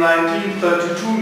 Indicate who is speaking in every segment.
Speaker 1: 1932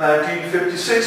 Speaker 1: 1956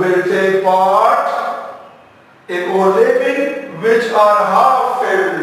Speaker 1: will take part in overlapping which are half filled।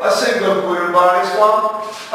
Speaker 1: a single covalent bond is formed।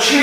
Speaker 1: 6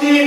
Speaker 1: 3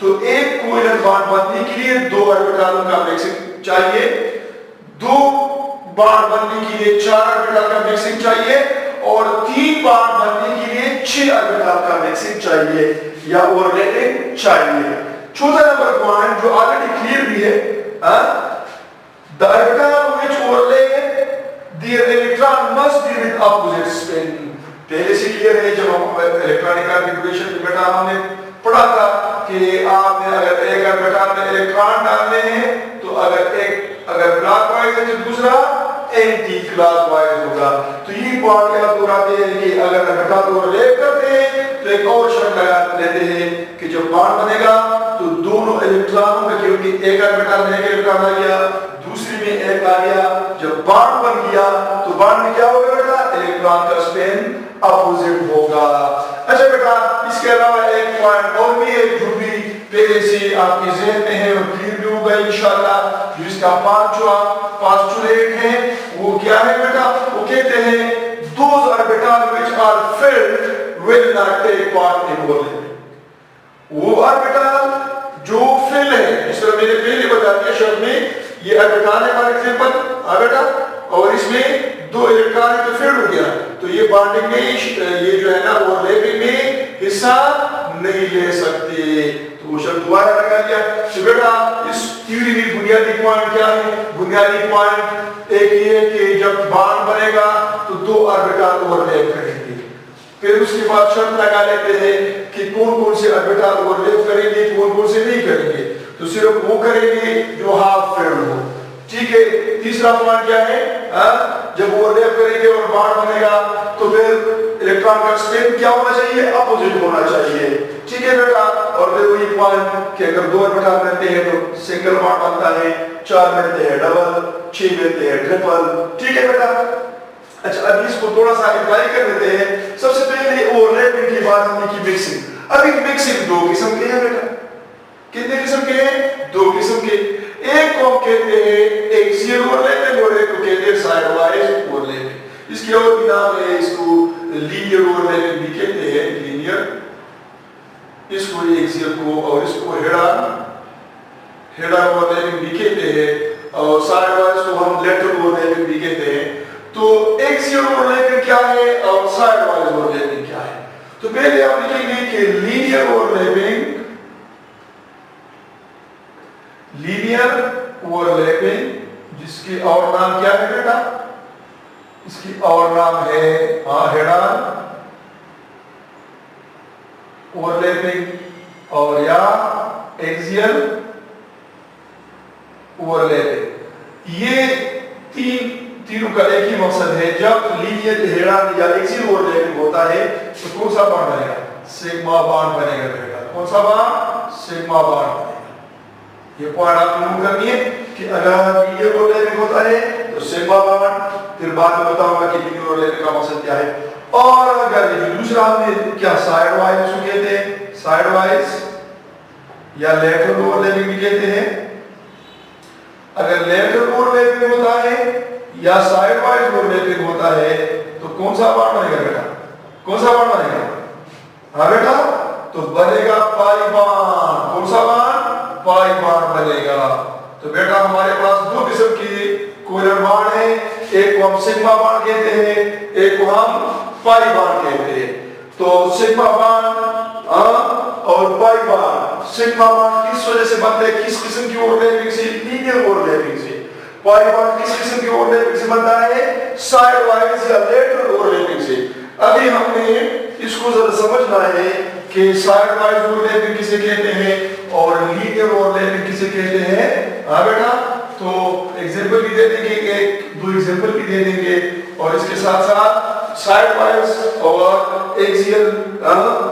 Speaker 1: تو ایک کوولنٹ bond بننے کے لیے 2 آربیٹالوں کا مکسنگ چاہیے, 2 بانڈ بننے کے لیے 4 آربیٹال کا مکسنگ چاہیے, اور 3 بانڈ بننے کے لیے 6 آربیٹال کا مکسنگ چاہیے یا اوورلیپنگ چاہیے. چوتھا نمبر پوائنٹ جو آلریڈی کلیئر بھی ہے, the orbital which overlap their electron must be with opposite spin. پہلے سے کلیئر ہے, جب ہم الیکٹرانک کانفیگریشن میں بیٹا ہم نے پڑھا تھا کہ آپ نے اگر ایک آربیٹال میں الیکٹران ڈالنے ہیں تو اگر کلاک وائز ہے تو دوسرا اینٹی کلاک وائز ہوگا. تو یہ پوائنٹ یاد دہراتے ہیں کہ اگر آربیٹال اوورلیپ کرتے ہیں تو ایک اور شرط لگا لیتے ہیں کہ جب بانڈ بنے گا تو دونوں الیکٹرانوں میں, کیونکہ ایک آربیٹال میں ایک الیکٹران آ گیا, دوسری میں ایک آ گیا, جب بانڈ بن گیا تو بانڈ میں کیا ہوگا بیٹا, الیکٹران کا اسپن اپوزٹ ہوگا. اچھا بیٹا, اس کے علاوہ ایک پوائنٹ اور بھی ہے جو بھی پہلے سے آپ کے ذہن میں ہے اور کلیئر بھی ہوگا انشاءاللہ, جو اس کا پاسچولیٹ ہے وہ کیا ہے بیٹا, وہ کہتے ہیں those orbitals which are filled will not take part in overlapping. وہ آربیٹال جو فل ہے, جس طرح میں نے پہلے بتا دیا شرط میں, یہ آربیٹال ہے فار ایگزامپل بیٹا, اور اس میں 2 الیکٹران تو فل ہو گیا, تو یہ بانڈنگ میں یہ جو ہے نا اوورلیپنگ میں حصہ نہیں لے سکتے. تو وہ شرط دوبارہ لگا دیا. تو بیٹا اس تھیوری میں بنیادی پوائنٹ کیا ہے, بنیادی پوائنٹ ایک یہ ہے کہ جب بانڈ بنے گا تو 2 آربیٹال اوورلیپ کریں گے. پھر اس کے بعد شرط لگا لیتے ہیں کہ کون سے آربیٹال اوورلیپ کریں گے, کون سے نہیں کریں گے. تو صرف وہ کریں گے جو ہاف فیلڈ ہو. ٹھیک ہے. تیسرا پوائنٹ کیا ہے, جب اوورلیپ کریں گے اور بانڈ بنے گا تو پھر الیکٹران کا اسپن کیا ہونا چاہیے, اپوزٹ ہونا چاہیے. ٹھیک ہے بیٹا. اور پھر وہی پوائنٹ کہ اگر 2 آربیٹال ملتے ہیں تو سنگل بانڈ بنتا ہے, 4 ملتے ہیں ڈبل, 6 ملتے ہیں ٹرپل. ٹھیک ہے بیٹا. اچھا ابھی اس کو تھوڑا سا اپلائی کر دیتے ہیں. سب سے پہلے اوورلیپنگ کی بات ہم نے کی مکسنگ. ابھی مکسنگ 2 قسم کے ہیں بیٹا. کتنے قسم کے ہیں, 2 قسم کے. ایک کو کہتے ہیں ایکسیل اوورلیپنگ اور ایک کو کہتے ہیں سائیڈ وائز اوورلیپنگ. اس کے اور بھی نام ہے, اس کو لینئر اوورلیپنگ بھی کہتے ہیں, لینئر, اس کو ایکسیل کو, اور اس کو ہیڈر اوورلیپنگ بھی کہتے ہیں, اور سائیڈ وائز کو ہم لیٹرل اوورلیپنگ بھی کہتے ہیں. تو ایکسیل اوورلیپنگ کیا ہے اور سائیڈ وائز اوورلیپنگ کیا ہے. تو پہلے ہم لکھیں گے کہ لینئر اوورلیپنگ, لینئر اوورلیپنگ جس کی اور نام کیا ہے بیٹا, اس کی اور نام ہے ہیڈر اوورلیپنگ اور یا ایکسیل اوورلیپنگ. یہ تینوں کا ایک ہی مقصد ہے. جب لینئر ہیڈر یا ایکسیل اوورلیپنگ ہوتا ہے تو کون سا بانڈ بنے گا, سگما بانڈ بنے گا بیٹا. کون سا بانڈ, سگما بانڈ بنے گا. یہ پوائنٹ آپ کو نوٹ کرنی ہے کہ اگر لینئر اوورلیپنگ ہوتا ہے تو سگما بانڈ, پھر بعد میں بتاؤں گا کہ لینئر اوورلیپنگ کا مقصد کیا ہے. اور اگر دوسرا ہم نے کیا سائیڈ وائز اس کو کہتے ہیں, سائیڈ وائز یا لیٹرل اوورلیپنگ بھی کہتے ہیں. اگر لیٹرل اوورلیپنگ ہوتا ہے یا سائیڈ وائز اوورلیپنگ ہوتا ہے تو کون سا بانڈ بنے گا بیٹا, کون سا بانڈ بنے گا, ہاں بیٹا, تو بنے گا پائی بانڈ. کون سا بانڈ, پائی بانڈ بنے گا. تو بیٹا ہمارے پاس 2 قسم کی کوولنٹ بانڈ ہے, ایک کو ہم سگما بانڈ کہتے ہیں, ایک کو ہم پائی بانڈ کہتے ہیں. تو سگما بانڈ اور پائی بانڈ, سگما بانڈ کس وجہ سے بنتا ہے, کس قسم کی اوورلیپنگ سے, لینئر اوورلیپنگ سے. پائی بانڈ کس قسم کی اوورلیپنگ سے بنتا ہے, سائیڈ وائز یا لیٹرل اوورلیپنگ سے. ابھی ہم نے اس کو ذرا سمجھنا ہے کہ سائیڈ وائز اوورلیپنگ کسے کہتے ہیں اور لینئر اوورلیپنگ کسے کہتے ہیں. ہاں بیٹا, تو ایگزامپل بھی دے دیں گے, 1-2 ایگزامپل بھی دے دیں گے, اور اس کے ساتھ ساتھ سائیڈ وائز اور ایکسیل.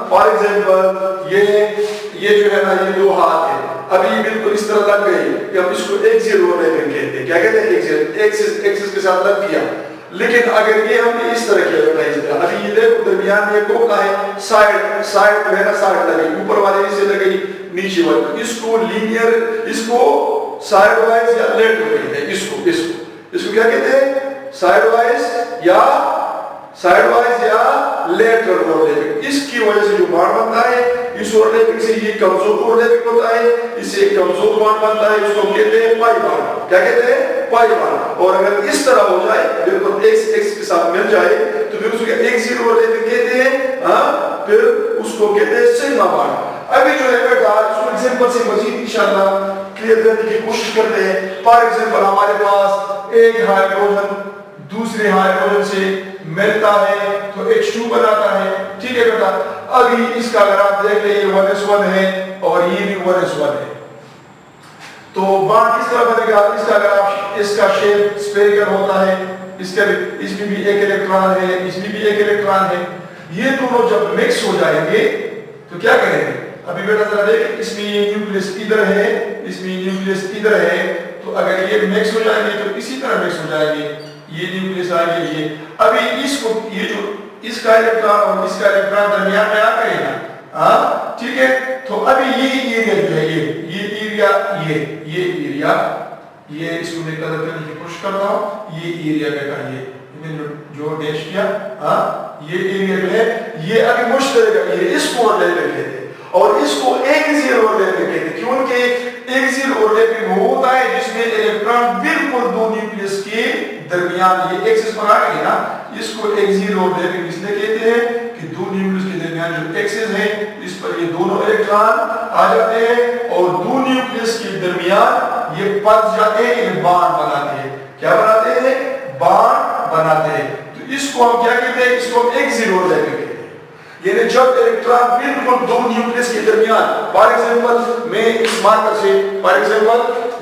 Speaker 1: فار ایگزامپل یہ جو ہے نا, یہ 2 ہاتھ ہیں. ابھی بالکل اس طرح لگ گئی کہ ہم اس کو ایکسیل اوورلیپنگ کہتے ہیں. کیا کہتے ہیں, ایکسیل, ایکسس کے ساتھ لگ گیا. لیکن اگر یہ ہم نے اس طرح کیا بیٹا, اس طرح, ابھی یہ دیکھو درمیان میں کو کا ہے, سائیڈ جو ہے نا, سائیڈ لگی, اوپر والے سے لگی, نیچے والے. اس کو لینئر, اس کو سائیڈ وائز یا لیٹرل کہتے ہیں. اس کو کیا کہتے ہیں, سائیڈ وائز یا لیٹرل اوورلیپنگ. اس کی وجہ سے جو بانڈ بنتا ہے اس اوورلیپنگ سے یہ کمزور اوورلیپنگ ہوتا ہے، اس سے کمزور بانڈ بنتا ہے، اس کو کہتے ہیں پائی بانڈ. کیا کہتے ہیں؟ پائی بانڈ. اور اگر اس طرح ہو جائے بالکل ایکس کے ساتھ مل جائے تو پھر اس کو ایکسیل اوورلیپنگ کہتے ہیں. پھر اس کو کہتے ہیں سگما بانڈ. ابھی جو ہے بیٹا اس کو ایگزامپل سے مزید انشاءاللہ کلیئر کرنے کی کوشش کرتے ہیں. فار ایگزامپل ہمارے پاس ایک ہائیڈروجن دوسرے ہائیڈروجن سے ملتا ہے تو H2 بناتا ہے. ٹھیک ہے بیٹا. ابھی اس کا اگر آپ دیکھ لیں یہ 1s1 ہے اور یہ بھی 1s1 ہے تو بانڈ کس طرح بنے گا؟ اس کا اگر آپ اس کا شیپ اسپیریکل ہوتا ہے، اس میں بھی ایک الیکٹران ہے، اس میں بھی ایک الیکٹران ہے. یہ دونوں جب مکس ہو جائیں گے تو کیا کریں گے؟ ابھی بیٹا ذرا دیکھ، اس میں یہ نیوکلیس ادھر ہے، اس میں نیوکلیس ادھر ہے، تو اگر یہ مکس ہو جائیں گے تو اسی طرح مکس ہو جائیں گے. یہ نیوکلیس آئے گے یہ. ابھی اس کو یہ جو اس کا الیکٹران اور اس کا الیکٹران درمیان میں آ کرے گا. ہاں ٹھیک ہے. تو ابھی یہ ایریا جو ہے یہ ایریا ایریا یہ اس کو میں کلر کرنے کی کوشش کرتا ہوں. یہ ایریا بیٹا یہ جو ڈیش کیا یہ ایریا جو ہے یہ ابھی مشترک ہے. یہ اس کو اوورلیپنگ کہتے ہیں اور اس کو ایکسیل اوورلیپنگ کہتے ہیں کیونکہ ایکسیل اوورلیپنگ وہ ہوتا ہے جس میں الیکٹران بالکل دو نیوکلیس کے درمیان یہ ایکسس بنا رہے نا. اس کو ایکسیل اوورلیپنگ اس لیے کہتے ہیں کہ دو نیوکلیس کے درمیان جو ایکسس ہے اس پر یہ دونوں الیکٹران آ جاتے ہیں اور دو نیوکلیس کے درمیان یہ پھنس جاتے ہیں، یہ بانڈ بناتے ہیں. کیا بناتے ہیں؟ بانڈ بناتے ہیں. تو اس کو ہم کیا کہتے ہیں؟ اس کو ہم ایکسیل اوورلیپنگ کہتے ہیں. یعنی جب الیکٹران بالکل دو نیوکلیس کے درمیان، فار ایگزامپل میں اس مارکر سے فار ایگزامپل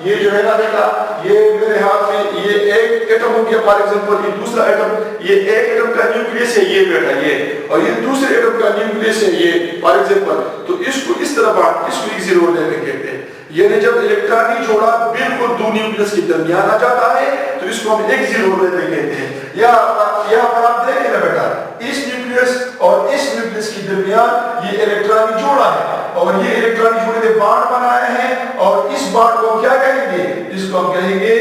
Speaker 1: یہ جو ہے نا بیٹا یہ میرے ہاتھ میں یہ ایک ایٹم ہو گیا. فار ایگزامپل یہ دوسرا ایٹم، یہ ایک ایٹم کا نیوکلیس ہے یہ بیٹا یہ، اور یہ دوسرے ایٹم کا نیوکلیس ہے یہ فار ایگزامپل. تو اس کو اس طرح بانٹ اس کو ایکسیل اوورلیپنگ کہتے ہیں. یعنی جب الیکٹرانی جوڑا بالکل دو نیوکلیس کے درمیان آ جاتا ہے تو اس کو ہم ایکسیل اوورلیپنگ کہتے ہیں. یہاں پر آپ دیکھیں نا بیٹا اس نیوکلیس اور اس نیوکلیس کے درمیان یہ الیکٹرانی جوڑا ہے اور یہ الیکٹرانی جوڑے نے بانڈ بنایا ہے اور اس بانڈ کو کیا کہیں گے؟ اس کو ہم کہیں گے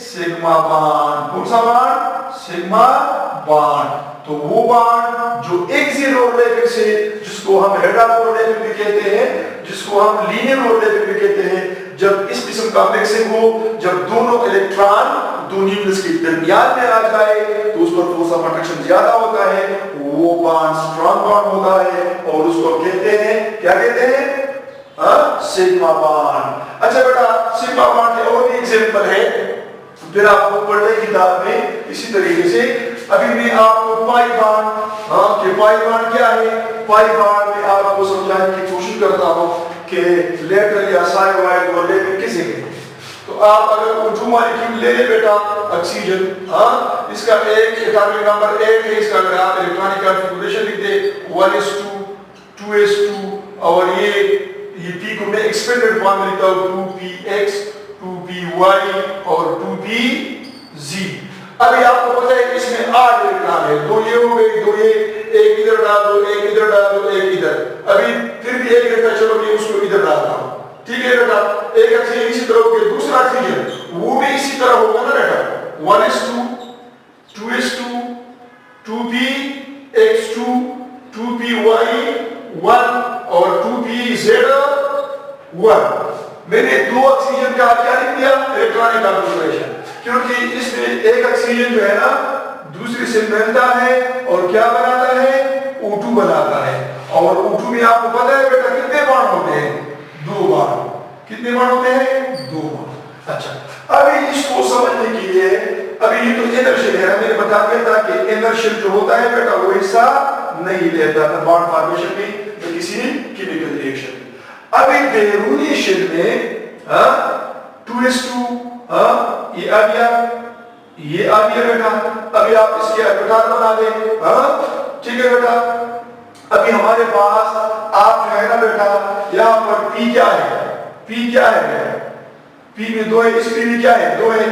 Speaker 1: سگما بانڈ. کون سا بانڈ؟ Sigma bond. تو وہ بانڈ جو ایکسیل اوورلیپنگ سے جس کو ہم ہیڈ اپ اوورلیپنگ بھی کہتے ہیں، جس کو ہم لینئر اوورلیپنگ بھی کہتے ہیں، جب اس قسم کا مکسنگ ہو، جب دونوں الیکٹران دو نیوکلیس کے درمیان میں آ جائے تو اس پر فورس آف اٹریکشن زیادہ ہوتا ہے، وہ بانڈ اسٹرانگ بانڈ ہوتا ہے اور اس کو کہتے ہیں کیا کہتے ہیں؟ Sigma bond. اچھا بیٹا سگما بانڈ کے اور بھی ایگزامپل ہے پھر آپ کو پڑھنے کتاب میں اسی طریقے سے. ابھی میں آپ کو پائی بانڈ کہ پائی بانڈ کیا ہے، پائی بانڈ میں آپ کو سمجھانے کی کوشش کرتا ہوں کہ لیٹرل یا سائیوائڈ اوورلیپنگ کسے کہتے ہیں. تو آپ اگر اردو مالیکیول لے لیں بیٹا آکسیجن، اس کا ایک ایٹامک نمبر 8 ہے. اس کا اگر آپ الیکٹرانک کنفیگریشن لکھ دیں 1s2 2s2 اور یہ پی کو میں ایکسپینڈڈ فارم میں لکھتا ہوں 2px 2py اور 2pz. ابھی آپ کو پتہ ہے کہ اس میں 8 الیکٹران ہے، دو یہ ہو گئے، دو یہ، ایک ادھر ڈال دو، ایک ادھر ڈال دو، ایک ادھر. ابھی پھر بھی ایک رہتا، چلو میں اس کو ادھر ڈالتا ہوں. ٹھیک ہے بیٹا. ایک آکسیجن اسی طرح ہوگا، دوسرا آکسیجن وہ بھی اسی طرح ہوگا نا بیٹا 1s2 2s2 2px2 2py1 اور 2pz1. میں نے دو آکسیجن کا کیا لکھ دیا؟ الیکٹرانک کنفیگریشن، کیونکہ اس میں ایک آکسیجن جو ہے نا دوسری سے ملتا ہے اور کیا بناتا ہے؟ O2 بناتا ہے. اور O2 میں آپ کو پتہ ہے بیٹا کتنے بانڈ ہوتے ہیں؟ 2 بانڈ. کتنے بانڈ ہوتے ہیں؟ 2 بانڈ. اچھا ابھی اس کو سمجھنے کے لیے ابھی یہ تو انرشل ہے، میں نے بتا دیا تھا کہ انرشل جو ہوتا ہے بیٹا وہ حصہ نہیں لیتا تھا بانڈ فارمیشن میں یا کسی کیمیکل ریئیکشن. ابھی بیرونی شل میں 2s2 یہ آ گیا بیٹا. ابھی آپ اس کی ایپیٹال بنا دیں. ٹھیک ہے بیٹا. ابھی ہمارے پاس آپ جو ہے نا بیٹا یہاں پر پی کیا ہے؟ پی کیا ہے؟ پی میں 2 ہے، اس پی میں کیا ہے؟ 2 ہے.